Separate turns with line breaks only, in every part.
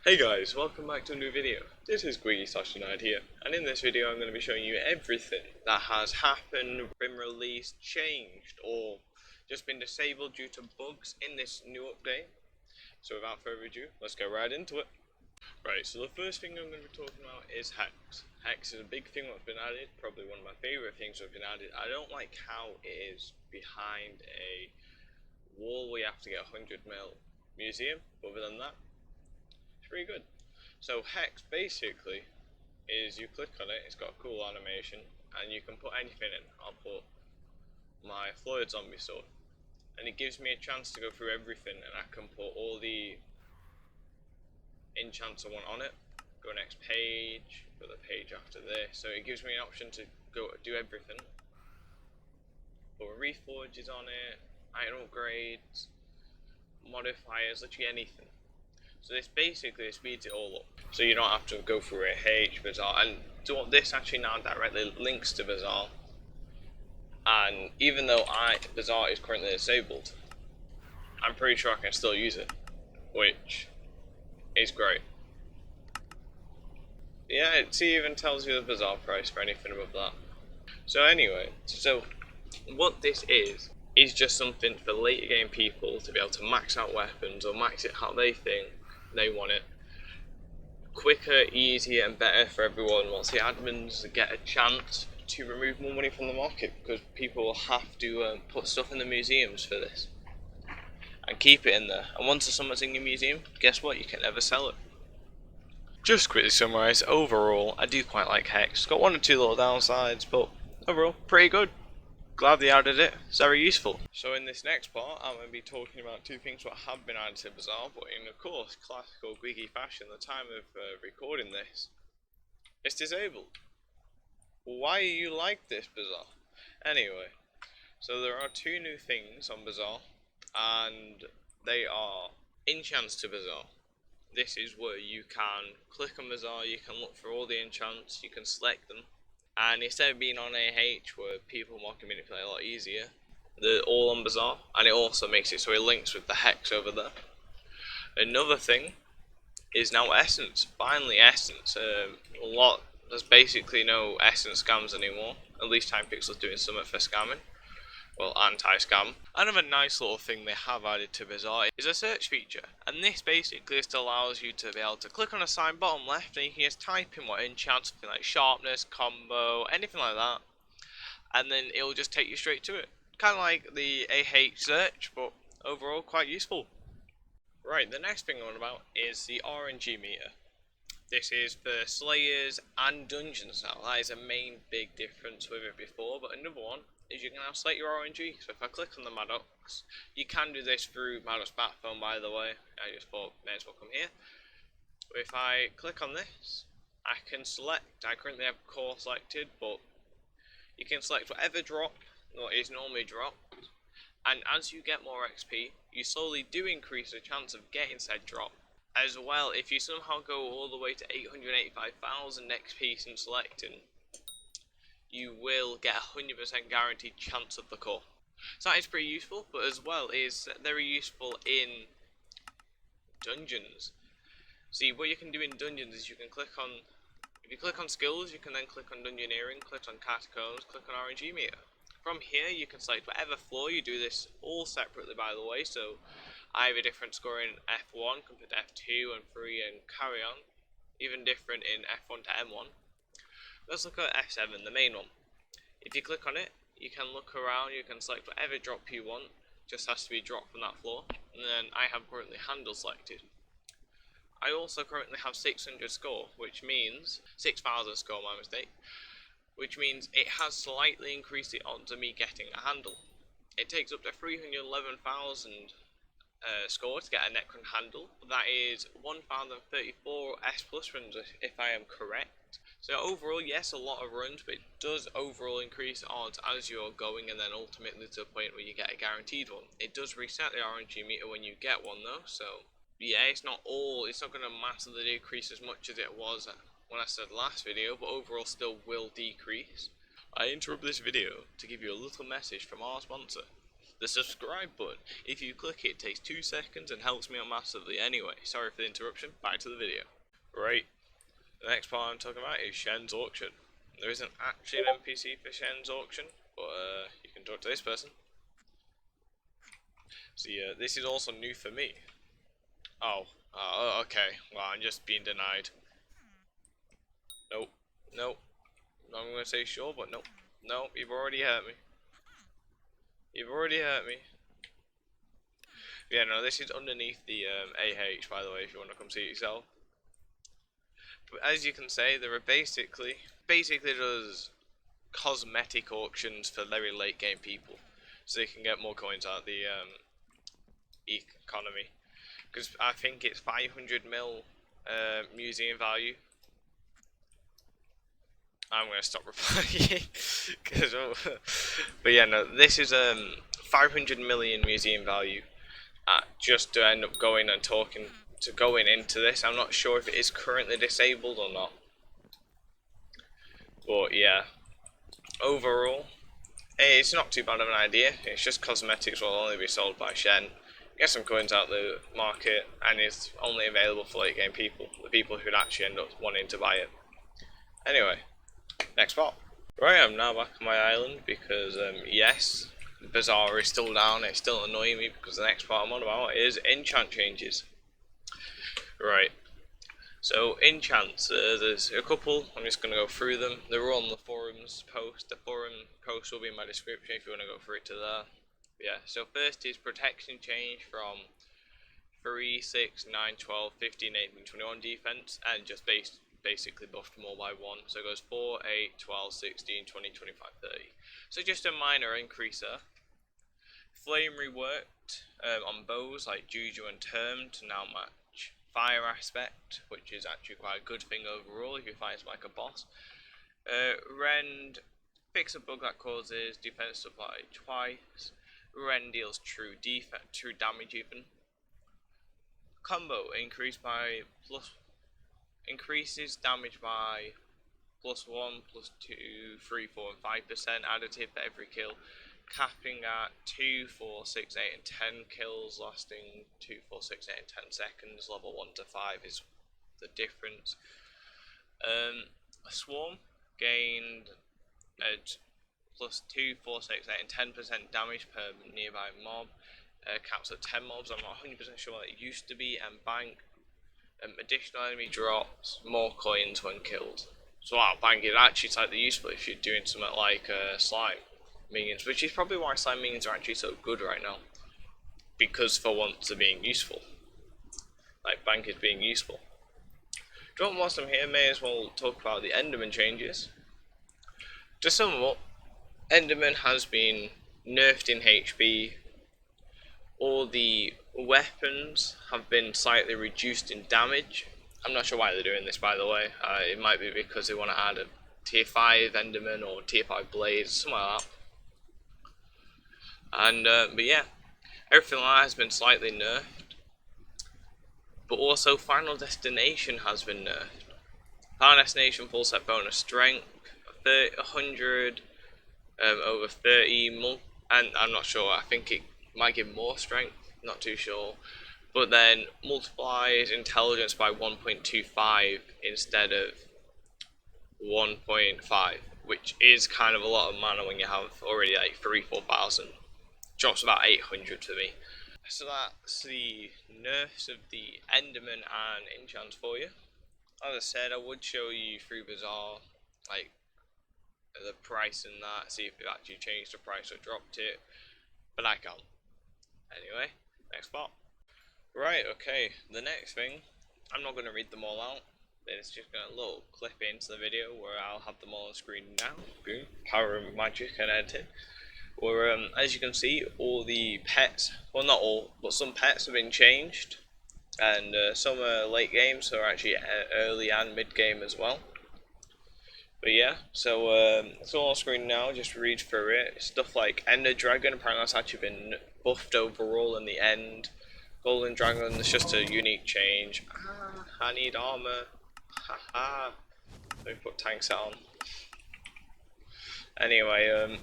Hey guys, welcome back to a new video. This is Gwiggy here, and in this video I'm going to be showing you everything that has happened, been released, changed, or just been disabled due to bugs in this new update. So without further ado, let's go right into it. Right, so the first thing I'm going to be talking about is Hex. Hex is a big thing that's been added, probably one of my favourite things that have been added. I don't like how it is behind a wall where you have to get a 100mm museum. Other than that, pretty good. So Hex basically is you click on it, it's got a cool animation, and you can put anything in. I'll put my Floyd zombie sword, and it gives me a chance to go through everything, and I can put all the enchants I want on it. Go next page, go the page after this, so it gives me an option to go do everything. Put reforges on it, item upgrades, modifiers, literally anything. So this basically speeds it all up, so you don't have to go through a H Bazaar, and this actually now directly links to Bazaar. And even though Bazaar is currently disabled, I'm pretty sure I can still use it, which is great. Yeah, it even tells you the Bazaar price for anything above that. So anyway, so what this is just something for later game people to be able to max out weapons or max it how they think they want it. Quicker, easier and better for everyone once the admins get a chance to remove more money from the market, because people will have to put stuff in the museums for this and keep it in there, and once someone's in your museum, guess what, you can never sell it. Just quickly summarise, overall I do quite like Hex. It's got one or two little downsides, but overall pretty good. Glad they added it, it's very useful. So in this next part, I'm going to be talking about two things that have been added to Bazaar, but in of course classical Gwiggy fashion, the time of recording this, it's disabled. Why do you like this Bazaar? Anyway, so there are two new things on Bazaar, and they are enchants to Bazaar. This is where you can click on Bazaar, you can look for all the enchants, you can select them, and instead of being on AH where people can manipulate a lot easier, they're all on Bazaar, and it also makes it so it links with the Hex over there. Another thing is now Essence. Finally Essence. There's basically no Essence scams anymore, at least HYPIXEL's doing something for scamming. Well, anti-scam. Another nice little thing they have added to Bazaar is a search feature, and this basically just allows you to be able to click on a sign bottom left and you can just type in what enchant, something like sharpness, combo, anything like that, and then it'll just take you straight to it. Kind of like the AH search, but overall quite useful. Right, the next thing I want about is the RNG Meter. This is for Slayers and Dungeons now. That is a main big difference with it before, but another one is you can now select your RNG. So if I click on the Maddox, you can do this through Maddox Batphone, by the way. I just thought may as well come here. But if I click on this, I can select. I currently have core selected, but you can select whatever drop that is normally dropped. And as you get more XP, you slowly do increase the chance of getting said drop. As well, if you somehow go all the way to 885,000 XP since selecting, you will get a 100% guaranteed chance of the core. So that is pretty useful, but as well is very useful in dungeons. See, what you can do in dungeons is you can click on, if you click on skills, you can then click on dungeoneering, click on catacombs, click on RNG meter. From here you can select whatever floor. You do this all separately, by the way, so I have a different score in F1 compared to F2 and 3 and carry on, even different in F1 to M1. Let's look at F7, the main one. If you click on it, you can look around, you can select whatever drop you want, just has to be dropped from that floor, and then I have currently handle selected. I also currently have 600 score, which means, 6,000 score, my mistake, which means it has slightly increased the odds of me getting a handle. It takes up to 311,000 score to get a Necron handle. That is 1,034 S plus runs if I am correct. So overall, yes, a lot of runs, but it does overall increase odds as you're going, and then ultimately to the point where you get a guaranteed one. It does reset the RNG meter when you get one though, so yeah, it's not going to massively decrease as much as it was when I said last video, but overall still will decrease. I interrupt this video to give you a little message from our sponsor. the subscribe button. If you click it, it takes 2 seconds and helps me out massively. Anyway, sorry for the interruption, back to the video. Right, the next part I'm talking about is Shens Auction. There isn't actually an NPC for Shens Auction, but you can talk to this person. So yeah, this is also new for me. Oh, okay, well I'm just being denied. Nope, nope, I'm gonna say sure, but nope. Nope, you've already hurt me. You've already hurt me. Yeah, no, this is underneath the AH, by the way, if you want to come see it yourself. But as you can say, there are basically does cosmetic auctions for very late game people, so they can get more coins out of the economy. Because I think it's 500 mil museum value. I'm gonna stop replying. But yeah, no, this is 500 million museum value. Just to end up going into this. I'm not sure if it is currently disabled or not. But yeah, overall, it's not too bad of an idea. It's just cosmetics will only be sold by Shen. Get some coins out the market, and it's only available for late game people, the people who'd actually end up wanting to buy it. Anyway, next spot. Right, I'm now back on my island because yes, Bazaar is still down. It's still annoying me because the next part I'm on about is Enchant Changes. Right, so enchants, there's a couple. I'm just going to go through them. They're all on the forums post. The forum post will be in my description if you want to go through it to there. Yeah, so first is protection change from 3, 6, 9, 12, 15, 18, 21 defense, and just basically buffed more by 1. So it goes 4, 8, 12, 16, 20, 25, 30. So just a minor increase there. Flame reworked on bows like Juju and Term to now match fire aspect, which is actually quite a good thing overall if you find it's like a boss. Rend, fix a bug that causes defense supply twice. Rend deals true damage even. Combo increases damage by +1, +2, 3, 4 and 5% additive for every kill, capping at 2, 4, 6, 8 and 10 kills, lasting 2, 4, 6, 8 and 10 seconds. Level 1 to 5 is the difference. A swarm gained at +2, 4, 6, 8 and 10% damage per nearby mob, caps at 10 mobs. I'm not 100% sure what it used to be. And bank, additional enemy drops more coins when killed. So wow, bank is actually slightly useful if you're doing something like slime minions, which is probably why slime minions are actually so good right now, because for once they're being useful. Like bank is being useful. Whilst I'm here, may as well talk about the Enderman changes. To sum up, Enderman has been nerfed in HP. All the weapons have been slightly reduced in damage. I'm not sure why they're doing this, by the way. It might be because they want to add a tier 5 Enderman or tier 5 Blaze, something like that. And but yeah, everything like that has been slightly nerfed. But also Final Destination has been nerfed. Final Destination full set bonus strength, 100 over 30, and I'm not sure, I think it might give more strength, not too sure. But then multiplies intelligence by 1.25 instead of 1.5, which is kind of a lot of mana when you have already like 3-4 thousand. Drops about 800 for me. So that's the nerfs of the Enderman and enchants for you. As I said, I would show you through Bazaar, like the price and that, see if it actually changed the price or dropped it, but I can't. Anyway, next spot. Right, okay, the next thing, I'm not going to read them all out, it's just going to little clip into the video where I'll have them all on screen now. Boom, power of magic and editing. Where, as you can see, all the pets, well not all, but some pets have been changed, and some are late game, so are actually early and mid game as well. But yeah, so it's all on screen now, just read through it. Stuff like Ender Dragon, apparently that's actually been buffed overall in the end. Golden Dragon is just a unique change. I need armor. Haha. Let me put tank set on. Anyway,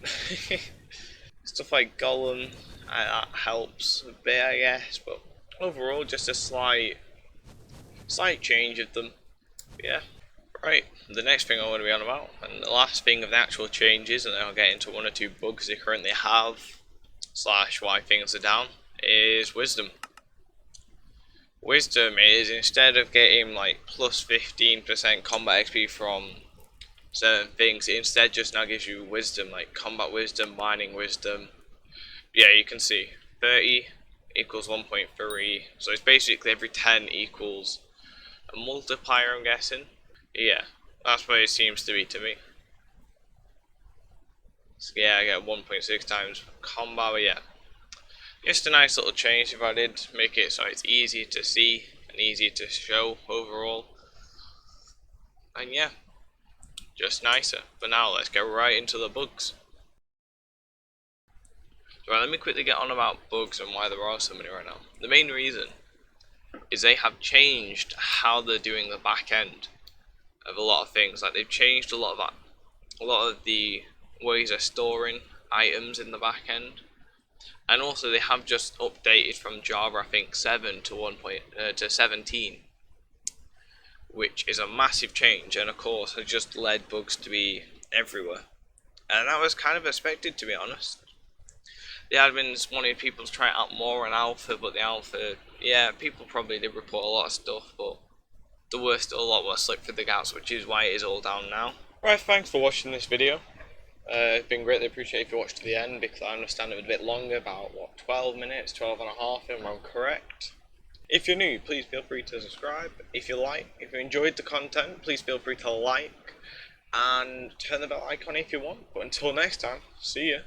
stuff like Golem That helps a bit, I guess, but overall just a slight change of them. Yeah. Right, the next thing I want to be on about, and the last thing of the actual changes, and then I'll get into one or two bugs they currently have, slash why things are down, is wisdom. Wisdom is, instead of getting like plus 15% combat XP from certain things, it instead just now gives you wisdom, like combat wisdom, mining wisdom. Yeah, you can see 30 equals 1.3, so it's basically every 10 equals a multiplier, I'm guessing. Yeah, that's what it seems to be to me. So yeah, I get 1.6 times combo, yeah. Just a nice little change if I did make it so it's easy to see and easy to show overall. And yeah, just nicer. But now let's get right into the bugs. So right, let me quickly get on about bugs and why there are so many right now. The main reason is they have changed how they're doing the back end of a lot of things. Like they've changed a lot of that, a lot of the ways of storing items in the back end, and also they have just updated from Java, I think 7 to 17, which is a massive change, and of course has just led bugs to be everywhere, and that was kind of expected, to be honest. The admins wanted people to try it out more on alpha, but the alpha, yeah, people probably did report a lot of stuff, but there were still a lot more slip through the gaps, which is why it is all down now. Right, thanks for watching this video. It's been greatly appreciated if you watched to the end, because I understand it was a bit longer, about what, 12 minutes, 12 and a half, if I'm correct. If you're new, please feel free to subscribe. If you enjoyed the content, please feel free to like and turn the bell icon if you want. But until next time, see ya.